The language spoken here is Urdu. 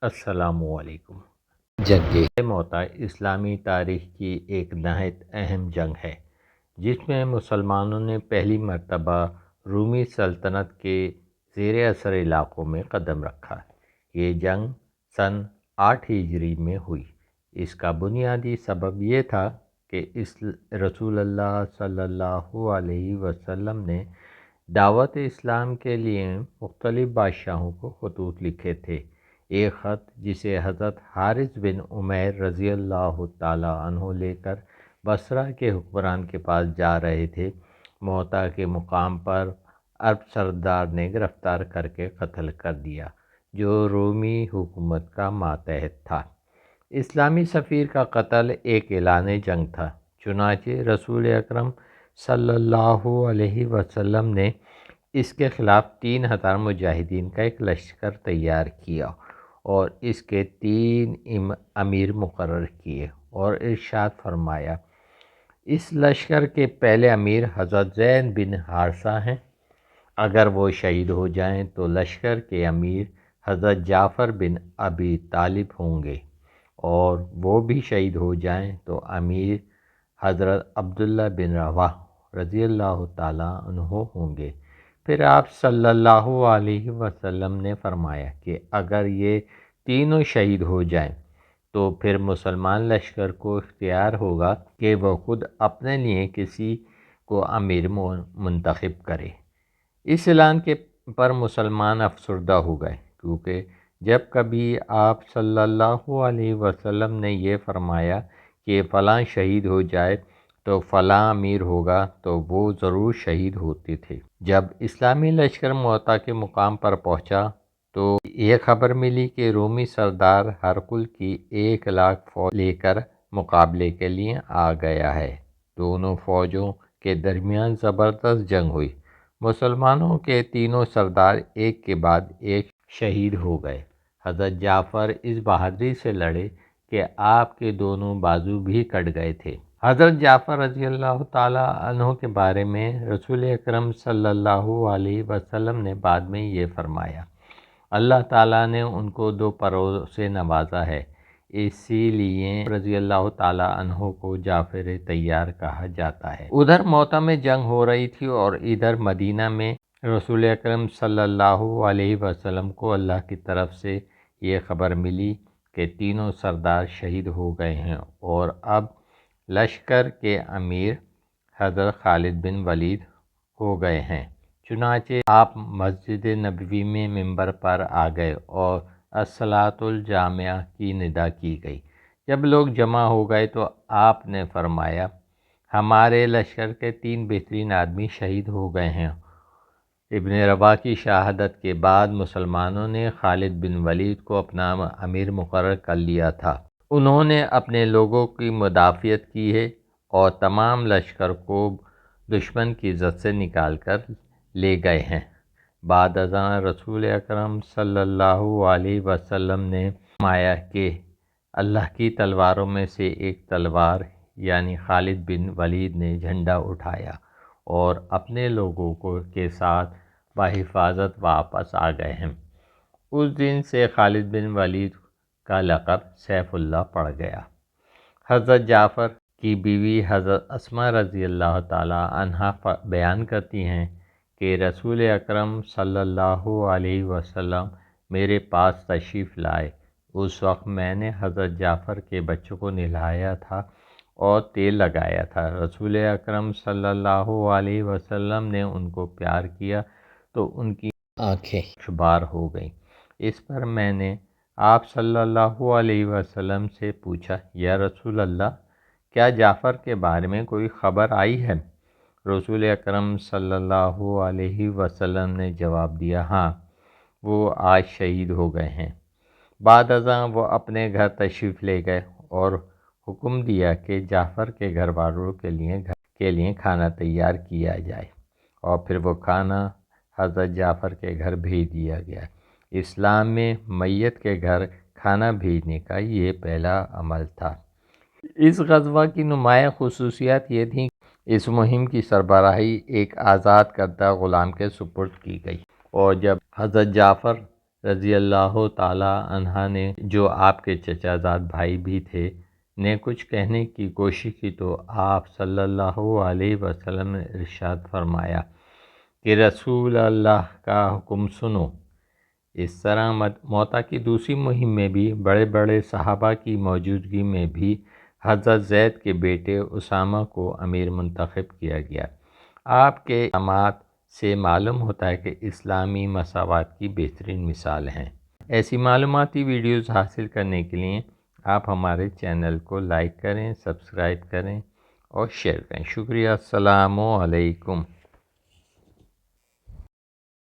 السلام علیکم۔ جنگ موتا اسلامی تاریخ کی ایک نہایت اہم جنگ ہے جس میں مسلمانوں نے پہلی مرتبہ رومی سلطنت کے زیر اثر علاقوں میں قدم رکھا۔ یہ جنگ سن 8 ہجری میں ہوئی۔ اس کا بنیادی سبب یہ تھا کہ رسول اللہ صلی اللہ علیہ وسلم نے دعوت اسلام کے لیے مختلف بادشاہوں کو خطوط لکھے تھے۔ ایک خط جسے حضرت حارث بن عمیر رضی اللہ تعالیٰ عنہ لے کر بصرہ کے حکمران کے پاس جا رہے تھے، موتا کے مقام پر عرب سردار نے گرفتار کر کے قتل کر دیا، جو رومی حکومت کا ماتحت تھا۔ اسلامی سفیر کا قتل ایک اعلان جنگ تھا، چنانچہ رسول اکرم صلی اللہ علیہ وسلم نے اس کے خلاف 3000 مجاہدین کا ایک لشکر تیار کیا اور اس کے 3 امیر مقرر کیے اور ارشاد فرمایا، اس لشکر کے پہلے امیر حضرت زید بن حارثہ ہیں، اگر وہ شہید ہو جائیں تو لشکر کے امیر حضرت جعفر بن ابی طالب ہوں گے، اور وہ بھی شہید ہو جائیں تو امیر حضرت عبداللہ بن رواحہ رضی اللہ تعالیٰ عنہ ہوں گے۔ پھر آپ صلی اللہ علیہ وسلم نے فرمایا کہ اگر یہ تینوں شہید ہو جائیں تو پھر مسلمان لشکر کو اختیار ہوگا کہ وہ خود اپنے لیے کسی کو امیر منتخب کرے۔ اس اعلان کے پر مسلمان افسردہ ہو گئے، کیونکہ جب کبھی آپ صلی اللہ علیہ وسلم نے یہ فرمایا کہ فلاں شہید ہو جائے تو فلاں امیر ہوگا تو وہ ضرور شہید ہوتے تھے۔ جب اسلامی لشکر موتا کے مقام پر پہنچا تو یہ خبر ملی کہ رومی سردار ہرقل کی 1,00,000 فوج لے کر مقابلے کے لیے آ گیا ہے۔ دونوں فوجوں کے درمیان زبردست جنگ ہوئی۔ مسلمانوں کے تینوں سردار ایک کے بعد ایک شہید ہو گئے۔ حضرت جعفر اس بہادری سے لڑے کہ آپ کے دونوں بازو بھی کٹ گئے تھے۔ حضرت جعفر رضی اللہ تعالیٰ عنہ کے بارے میں رسول اکرم صلی اللہ علیہ وسلم نے بعد میں یہ فرمایا، اللہ تعالیٰ نے ان کو 2 پروں سے نوازا ہے، اسی لیے رضی اللہ تعالیٰ عنہ کو جعفر طیار کہا جاتا ہے۔ ادھر موتا میں جنگ ہو رہی تھی اور ادھر مدینہ میں رسول اکرم صلی اللہ علیہ وسلم کو اللہ کی طرف سے یہ خبر ملی کہ تینوں سردار شہید ہو گئے ہیں اور اب لشکر کے امیر حضرت خالد بن ولید ہو گئے ہیں۔ چنانچہ آپ مسجد نبوی میں منبر پر آ گئے اور الصلاۃ الجامعہ کی ندا کی گئی۔ جب لوگ جمع ہو گئے تو آپ نے فرمایا، ہمارے لشکر کے 3 بہترین آدمی شہید ہو گئے ہیں۔ ابن رواحہ کی شہادت کے بعد مسلمانوں نے خالد بن ولید کو اپنا امیر مقرر کر لیا تھا۔ انہوں نے اپنے لوگوں کی مدافعت کی ہے اور تمام لشکر کو دشمن کی زد سے نکال کر لے گئے ہیں۔ بعد ازاں رسول اکرم صلی اللہ علیہ وسلم نے فرمایا کہ اللہ کی تلواروں میں سے ایک تلوار یعنی خالد بن ولید نے جھنڈا اٹھایا اور اپنے لوگوں کے ساتھ بحفاظت واپس آ گئے ہیں۔ اس دن سے خالد بن ولید کا لقب سیف اللہ پڑ گیا۔ حضرت جعفر کی بیوی حضرت اسماء رضی اللہ تعالیٰ عنہا بیان کرتی ہیں کہ رسول اکرم صلی اللہ علیہ وسلم میرے پاس تشریف لائے۔ اس وقت میں نے حضرت جعفر کے بچوں کو نہلایا تھا اور تیل لگایا تھا۔ رسول اکرم صلی اللہ علیہ وسلم نے ان کو پیار کیا تو ان کی آنکھیں شبار ہو گئیں۔ اس پر میں نے آپ صلی اللہ علیہ وسلم سے پوچھا، یا رسول اللہ، کیا جعفر کے بارے میں کوئی خبر آئی ہے؟ رسول اکرم صلی اللہ علیہ وسلم نے جواب دیا، ہاں، وہ آج شہید ہو گئے ہیں۔ بعد ازاں وہ اپنے گھر تشریف لے گئے اور حکم دیا کہ جعفر کے گھر والوں کے لیے کھانا تیار کیا جائے، اور پھر وہ کھانا حضرت جعفر کے گھر بھیج دیا گیا۔ اسلام میں میت کے گھر کھانا بھیجنے کا یہ پہلا عمل تھا۔ اس غزوہ کی نمایاں خصوصیات یہ تھیں کہ اس مہم کی سربراہی ایک آزاد کردہ غلام کے سپرد کی گئی، اور جب حضرت جعفر رضی اللہ تعالی عنہ نے، جو آپ کے چچا زاد بھائی بھی تھے، نے کچھ کہنے کی کوشش کی تو آپ صلی اللہ علیہ وسلم نے ارشاد فرمایا کہ رسول اللہ کا حکم سنو۔ اس طرح موتا کی دوسری مہم میں بھی بڑے بڑے صحابہ کی موجودگی میں بھی حضرت زید کے بیٹے اسامہ کو امیر منتخب کیا گیا۔ آپ کے اقدامات سے معلوم ہوتا ہے کہ اسلامی مساوات کی بہترین مثال ہیں۔ ایسی معلوماتی ویڈیوز حاصل کرنے کے لیے آپ ہمارے چینل کو لائک کریں، سبسکرائب کریں اور شیئر کریں۔ شکریہ۔ السلام علیکم۔